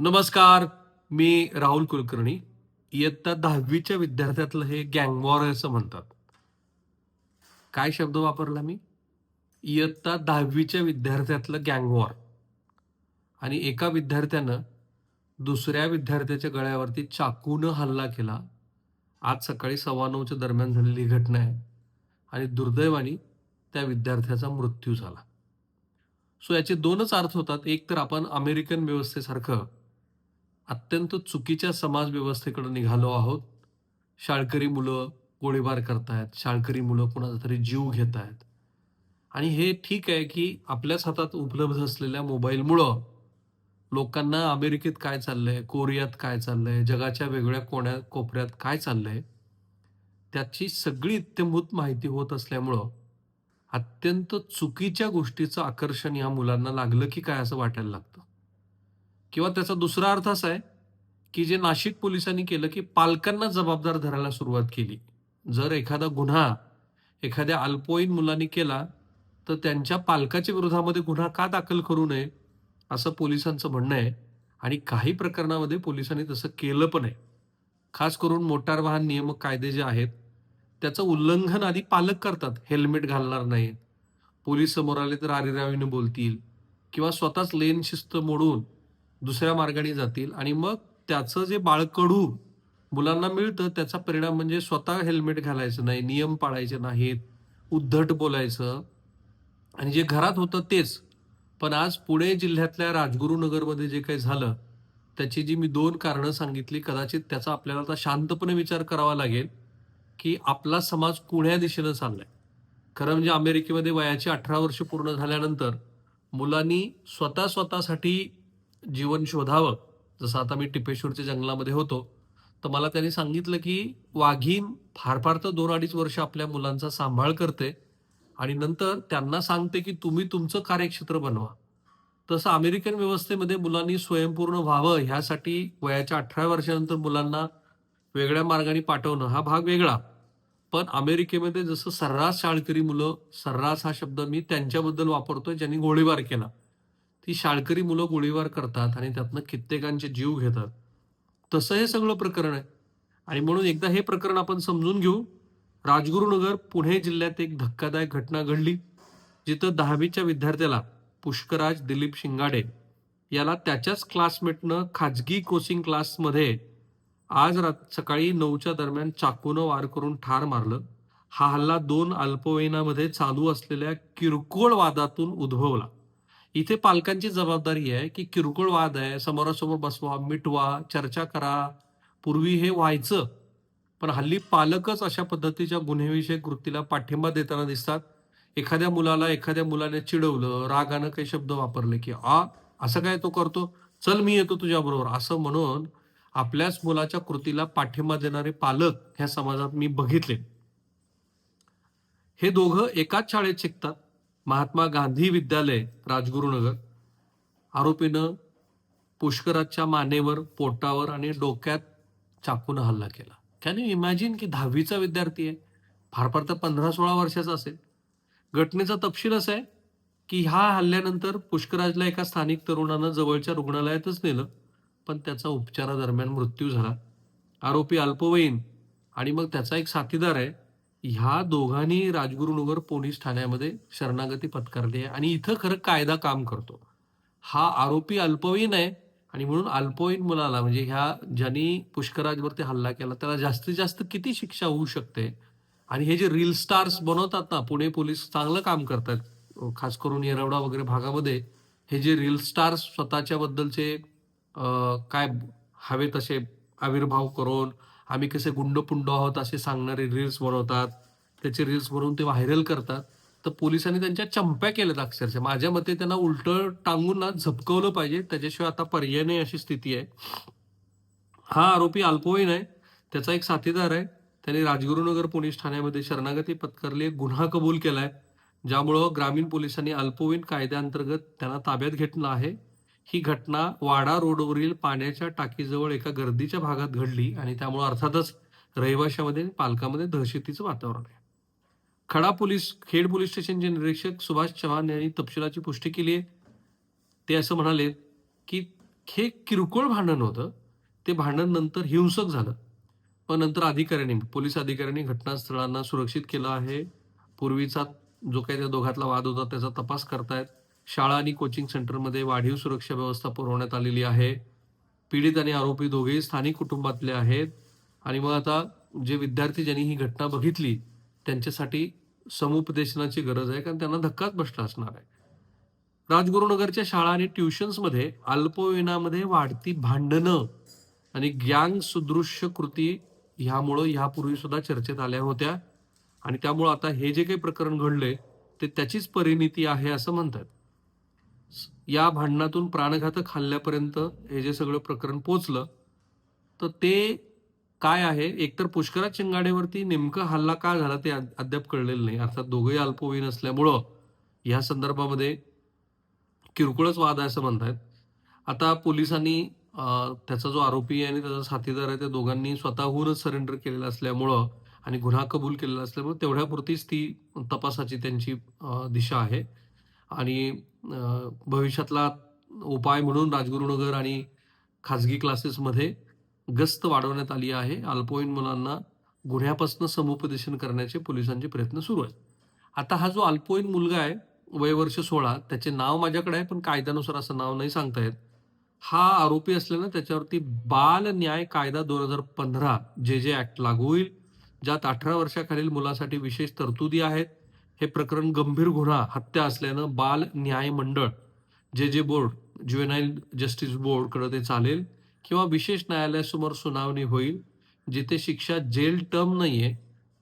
नमस्कार. मी राहुल कुलकर्णी. इयत्ता 10वीच्या विद्यार्थ्यातलं हे गँग वॉर असं म्हणतात. काय शब्द वापरला मी? इयत्ता 10वीच्या विद्यार्थ्यातलं गँग वॉर. आणि एका विद्यार्थ्यानं दुसऱ्या विद्यार्थ्याच्या गळ्यावरती चाकूनं हल्ला केला. आज सकाळी 9:15च्या दरम्यान झालेली घटना आहे. आणि दुर्दैवाने त्या विद्यार्थ्याचा मृत्यू झाला. सो याचे 2च अर्थ होतात. एक तर आपण अमेरिकन व्यवस्थेसारखं अत्यंत चुकीच्या समाज व्यवस्थेकडे निघालो आहोत. शाळकरी मुलं गोळीबार करतायत. शाळकरी मुलं कुणाचा तरी जीव घेतायत. आणि हे ठीक आहे, की आपल्याच हातात उपलब्ध असलेल्या मोबाईलमुळं लोकांना अमेरिकेत काय चाललंय, कोरियात काय चाललंय, जगाच्या वेगळ्या कोपऱ्यात काय चाललंय, त्याची सगळी इत्थंभूत माहिती होत असल्यामुळं अत्यंत चुकीच्या गोष्टीचं आकर्षण या मुलांना लागलं की काय असं वाटायला लागतं. किंवा त्याचा दुसरा अर्थ असा आहे, की जे नाशिक पोलिसांनी केलं, की पालकांना जबाबदार धरायला सुरुवात केली. जर एखादा गुन्हा एखाद्या अल्पवयीन मुलांनी केला, तर त्यांच्या पालकाच्या विरोधामध्ये गुन्हा का दाखल करू नये, असं पोलिसांचं म्हणणं आहे. आणि काही प्रकरणामध्ये पोलिसांनी तसं केलं पण आहे. खास करून मोटार वाहन नियामक कायदे जे आहेत, त्याचं उल्लंघन आधी पालक करतात. हेल्मेट घालणार नाहीत. पोलीस समोर आले तर आरेरावीने बोलतील किंवा स्वतःच लेन शिस्त मोडून दुसऱ्या मार्गाने जातील आणि मग त्याचं जे बाळकडू मुलांना मिळतं त्याचा परिणाम म्हणजे स्वतः हेल्मेट घालायचं नाही, नियम पाळायचे नाहीत, उद्धट बोलायचं आणि जे घरात होतं तेच. पण आज पुणे जिल्ह्यातल्या राजगुरुनगरमध्ये जे काही झालं, त्याची जी मी 2 कारणं सांगितली, कदाचित त्याचा आपल्याला आता शांतपणे विचार करावा लागेल, की आपला समाज कुण्या दिशेनं चाललाय. खरं म्हणजे अमेरिकेमध्ये वयाची 18 वर्ष पूर्ण झाल्यानंतर मुलांनी स्वतःसाठी जीवन शोधावं. जसं आता मी टिपेश्वरच्या जंगलामध्ये होतो, तर मला त्यांनी सांगितलं, की वाघीण फार तर 2-2.5 वर्ष आपल्या मुलांचा सांभाळ करते आणि नंतर त्यांना सांगते, की तुम्ही तुमचं कार्यक्षेत्र बनवा. तसं अमेरिकन व्यवस्थेमध्ये मुलांनी स्वयंपूर्ण व्हावं ह्यासाठी वयाच्या 18 वर्षानंतर मुलांना वेगळ्या मार्गाने पाठवणं हा भाग वेगळा. पण अमेरिकेमध्ये जसं सर्रास शाळकरी मुलं, सर्रास हा शब्द मी त्यांच्याबद्दल वापरतोय ज्यांनी गोळीबार केला. ती शाळकरी मुलं गोळीबार करतात आणि त्यातनं कित्येकांचे जीव घेतात. तसं हे सगळं प्रकरण आहे. आणि म्हणून एकदा हे प्रकरण आपण समजून घेऊ. राजगुरुनगर, पुणे जिल्ह्यात एक धक्कादायक घटना घडली. जिथं 10वीच्या विद्यार्थ्याला पुष्कराज दिलीप शिंगाडे याला त्याच्याच क्लासमेटनं खाजगी कोचिंग क्लासमध्ये आज सकाळी 9च्या दरम्यान चाकूनं वार करून ठार मारलं. हा हल्ला 2 अल्पवयीनामध्ये चालू असलेल्या किरकोळ वादातून उद्भवला. इथे पालकांची जबाबदारी आहे, की किरकोळ वाद आहे, समोरासमोर बसवा, मिटवा, चर्चा करा. पूर्वी हे व्हायचं. पण हल्ली पालकच अशा पद्धतीच्या गुन्हेविषयक कृतीला पाठिंबा देताना दिसतात. एखाद्या मुलाला एखाद्या मुलाने चिडवलं, रागानं काही शब्द वापरले, की असं काय तो करतो? चल मी येतो तुझ्याबरोबर." असं म्हणून आपल्याच मुलाच्या कृतीला पाठिंबा देणारे पालक ह्या समाजात मी बघितले. हे दोघं एकाच शाळेत शिकतात. महात्मा गांधी विद्यालय, राजगुरुनगर. आरोपीनं पुष्कराजच्या मानेवर, पोटावर आणि डोक्यात चाकूनं हल्ला केला. कॅन यू इमॅजिन की 10वीचा विद्यार्थी आहे. फार तर 15-16 वर्षाचा असेल. घटनेचा तपशील असा आहे, की ह्या हल्ल्यानंतर पुष्कराजला एका स्थानिक तरुणानं जवळच्या रुग्णालयातच नेलं, पण त्याचा उपचारादरम्यान मृत्यू झाला. आरोपी अल्पवयीन आणि मग त्याचा एक साथीदार आहे. ह्या दोघांनी राजगुरुनगर पोलीस ठाण्यामध्ये शरणागती पत्करली आहे आणि इथं खरं कायदा काम करतो. हा आरोपी अल्पवयीन आहे आणि म्हणून अल्पवयीन मुलाला म्हणजे ह्या ज्यांनी पुष्कराजवरती हल्ला केला त्याला जास्तीत जास्त किती शिक्षा होऊ शकते? आणि हे जे रील स्टार्स बनवतात ना, पुणे पोलीस चांगलं काम करतात. खास करून येरवडा वगैरे भागामध्ये हे जे रील स्टार्स स्वतःच्या बद्दलचे काय हवे तसे आविर्भाव करून आम्ही कसे गुंड-पुंड आहोत असे सांगणारे रील्स बनवतात. त्याचे रील्स बनवून ते व्हायरल करतात. तर पोलिसांनी त्यांच्या चंप्या केल्यात अक्षरशः. माझ्या मते त्यांना उलटं टांगून ना झपकवलं पाहिजे. त्याच्याशिवाय आता पर्याय नाही अशी स्थिती आहे. हा आरोपी अल्पवयीन आहे. त्याचा एक साथीदार आहे. त्याने राजगुरुनगर पोलीस ठाण्यामध्ये शरणागती पत्करली, गुन्हा कबूल केलाय. ज्यामुळं ग्रामीण पोलिसांनी अल्पवयीन कायद्याअंतर्गत त्यांना ताब्यात घेतलं आहे. ही घटना वाडा रोडवरील पाण्याच्या टाकीजवळ एका गर्दीच्या भागात घडली आणि त्यामुळे अर्थातच रहिवाशामध्ये आणि पालकामध्ये दहशतीचं वातावरण आहे. खेड पोलीस स्टेशनचे निरीक्षक सुभाष चव्हाण यांनी तपशिलाची पुष्टी केली आहे. ते असं म्हणाले, की हे किरकोळ भांडण होतं. ते भांडण नंतर हिंसक झालं. पण नंतर पोलीस अधिकाऱ्यांनी घटनास्थळांना सुरक्षित केलं आहे. पूर्वीचा जो काही त्या दोघातला वाद होता त्याचा तपास करतायत. शाळा आणि कोचिंग सेंटरमध्ये वाढीव सुरक्षा व्यवस्था पुरवण्यात आलेली आहे. पीडित आणि आरोपी दोघेही स्थानिक कुटुंबातले आहेत आणि मग आता जे विद्यार्थी ज्यांनी ही घटना बघितली, त्यांच्यासाठी समुपदेशनाची गरज आहे, कारण त्यांना धक्काच बसला असणार आहे. राजगुरुनगरच्या शाळा आणि ट्युशन्समध्ये अल्पवयीनामध्ये वाढती भांडणं आणि गँग सदृश्य कृती ह्यामुळं ह्यापूर्वी सुद्धा चर्चेत आल्या होत्या आणि त्यामुळं आता हे जे काही प्रकरण घडलंय, ते त्याचीच परिणिती आहे असं म्हणतात. या भांडणातून प्राणघातक हल्ल्यापर्यंत हे जे सगळं प्रकरण पोहोचलं, तर ते काय आहे, एकतर पुष्कराज शिंगाडेवरती नेमका हल्ला का झाला ते अद्याप कळलेलं नाही. अर्थात दोघंही अल्पवयीन असल्यामुळं या संदर्भामध्ये किरकोळच वाद आहे असं म्हणतायत. आता पोलिसांनी त्याचा जो आरोपी आहे आणि त्याचा साथीदार आहे, त्या दोघांनी स्वतःहूनच सरेंडर केलेलं असल्यामुळं आणि गुन्हा कबूल केलेला असल्यामुळे तेवढ्यापुरतीच ती तपासाची त्यांची दिशा आहे. आणि भविष्यातला उपाय म्हणून राजगुरुनगर आणि खाजगी क्लासेसमध्ये गस्त वाढवण्यात आली आहे. अल्पवयीन मुलांना गुन्ह्यापासून समुपदेशन करण्याचे पोलिसांचे प्रयत्न सुरू आहेत. आता हा जो अल्पवयीन मुलगा आहे, वय वर्ष 16, त्याचे नाव माझ्याकडे आहे, पण कायद्यानुसार असं नाव नाही सांगता येत. हा आरोपी असल्यानं त्याच्यावरती बाल न्याय कायदा 2015 जे ॲक्ट लागू होईल, ज्यात 18 वर्षाखालील मुलासाठी विशेष तरतुदी आहेत. हे प्रकरण गंभीर गुन्हा, हत्या असल्यानं बाल न्याय मंडळ, जे बोर्ड, ज्युव्हेनाईल जस्टिस बोर्डकडे ते चालेल किंवा विशेष न्यायालयासमोर सुनावणी होईल. जिथे शिक्षा जेल टर्म नाहीये,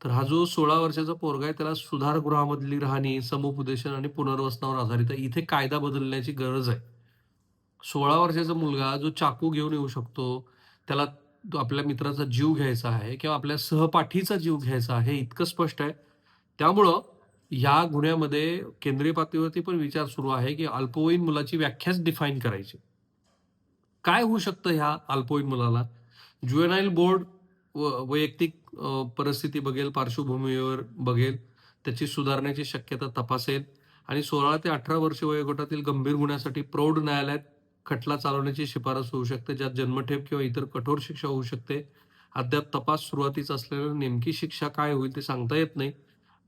तर हा जो 16 वर्षाचा पोरगा आहे त्याला सुधारगृहामधली राहणी, समुपदेशन आणि पुनर्वसनावर आधारित आहे. इथे कायदा बदलण्याची गरज आहे. 16 वर्षाचा मुलगा जो चाकू घेऊन येऊ शकतो, त्याला तो आपल्या मित्राचा जीव घ्यायचा आहे किंवा आपल्या सहपाठीचा जीव घ्यायचा आहे, इतकं स्पष्ट आहे. त्यामुळं या गुन्ह्यामध्ये केंद्रीय पातळीवरती पण विचार सुरू आहे, की अल्पवयीन मुलाची व्याख्याच डिफाईन करायची. काय होऊ शकतं ह्या अल्पवयीन मुलाला? ज्युव्हेनाईल बोर्ड वैयक्तिक परिस्थिती बघेल, पार्श्वभूमीवर बघेल, त्याची सुधारण्याची शक्यता तपासेल आणि 16 ते 18 वर्ष वयोगटातील गंभीर गुन्ह्यासाठी प्रौढ न्यायालयात खटला चालवण्याची शिफारस होऊ शकते, ज्यात जन्मठेप किंवा इतर कठोर शिक्षा होऊ शकते. अद्याप तपास सुरुवातीचा असल्यानं नेमकी शिक्षा काय होईल ते सांगता येत नाही.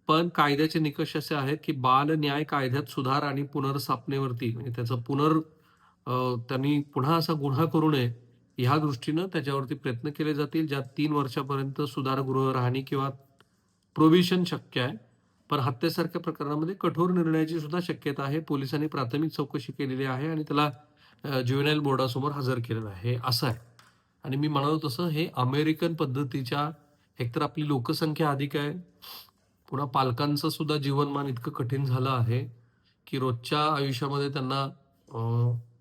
पण कायद्याचे निकष असे आहेत, की बाल न्याय कायद्यात सुधार आणि पुनर्स्थापनेवरती म्हणजे त्याचं त्यांनी पुन्हा असा गुन्हा करू नये, ह्या दृष्टीनं त्याच्यावरती प्रयत्न केले जातील, ज्यात 3 वर्षापर्यंत सुधारगृह राहणी किंवा प्रोबिशन शक्य आहे. पण हत्येसारख्या प्रकरणामध्ये कठोर निर्णयाची सुद्धा शक्यता आहे. पोलिसांनी प्राथमिक चौकशी केलेली आहे आणि त्याला ज्युव्हेनाईल बोर्डासमोर हजर केलेलं आहे, असं आहे. आणि मी म्हणालो तसं हे अमेरिकन पद्धतीच्या एकतर आपली लोकसंख्या अधिक आहे, पुन्हा पालकांचं सुद्धा जीवनमान इतकं कठीण झालं आहे, की रोजच्या आयुष्यामध्ये त्यांना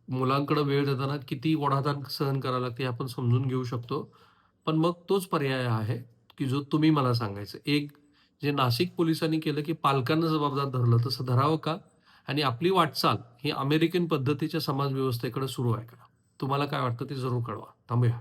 मुलांकडे वेळ देताना किती ओढाताण सहन करावं लागते हे आपण समजून घेऊ शकतो. पण मग तोच पर्याय आहे, की जो तुम्ही मला सांगायचं. एक जे नाशिक पोलिसांनी केलं, की पालकांना जबाबदार धरलं, तसं धरावं का? आणि आपली वाटचाल ही अमेरिकन पद्धतीच्या समाज व्यवस्थेकडे सुरू आहे का? तुम्हाला काय वाटतं ते जरूर कळवा. थांबूया.